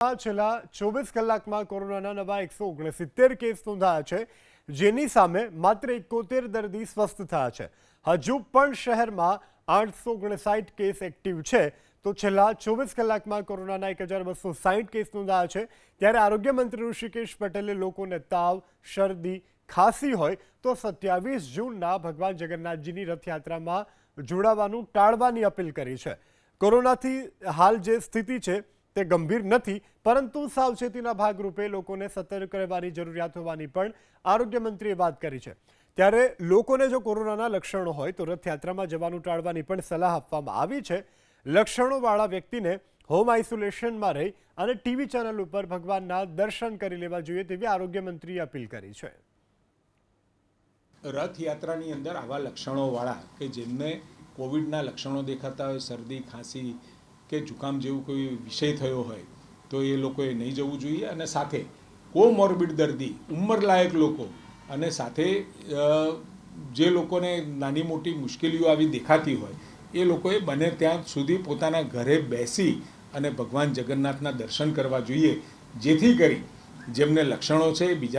છેલ્લા 24 કલાકમાં કોરોનાના નવા 169 કેસ નોંધાયા છે, જેની સામે માત્ર 71 દર્દી સ્વસ્થ થયા છે. હજુ પણ શહેરમાં 859 કેસ એક્ટિવ છે. તો છેલ્લા 24 કલાકમાં કોરોનાના 1260 કેસ નોંધાયા છે. ત્યારે આરોગ્ય મંત્રી ઋષિકેશ પટેલે લોકોને તાવ, શરદી, ખાંસી હોય તો 27 જૂનના ભગવાન જગન્નાથજીની રથયાત્રામાં જોડાવાનું ટાળવાની અપીલ કરી છે. કોરોનાથી હાલ જે સ્થિતિ છે તે ગંભીર નથી, પરંતુ સાવચેતીના ભાગરૂપે લોકોને સતર્ક રહેવાની જરૂરિયાત હોવાની પણ આરોગ્ય મંત્રીએ વાત કરી છે. ત્યારે લોકોને જો કોરોનાના લક્ષણો હોય તો રથયાત્રામાં જવાનું ટાળવાની પણ સલાહ આપવામાં આવી છે. લક્ષણોવાળા વ્યક્તિને હોમ આઇસોલેશનમાં રહી અને ટીવી ચેનલ ઉપર ભગવાનના દર્શન કરી લેવા જોઈએ તેવી આરોગ્ય મંત્રીએ અપીલ કરી છે. રથયાત્રાની અંદર આવા લક્ષણોવાળા કે જેમને કોવિડના લક્ષણો દેખાતા હોય, શરદી, ખાંસી કે જુકામ જેવું કોઈ વિષય થયો હોય તો એ લોકોએ નહીં જવું જોઈએ. અને સાથે કોમોર્બિડ દર્દી, ઉંમરલાયક લોકો અને સાથે જે લોકોને નાની મોટી મુશ્કેલીઓ આવી દેખાતી હોય એ લોકોએ બને ત્યાં સુધી પોતાના ઘરે બેસી અને ભગવાન જગન્નાથના દર્શન કરવા જોઈએ, જેથી કરી જેમને લક્ષણો છે બીજા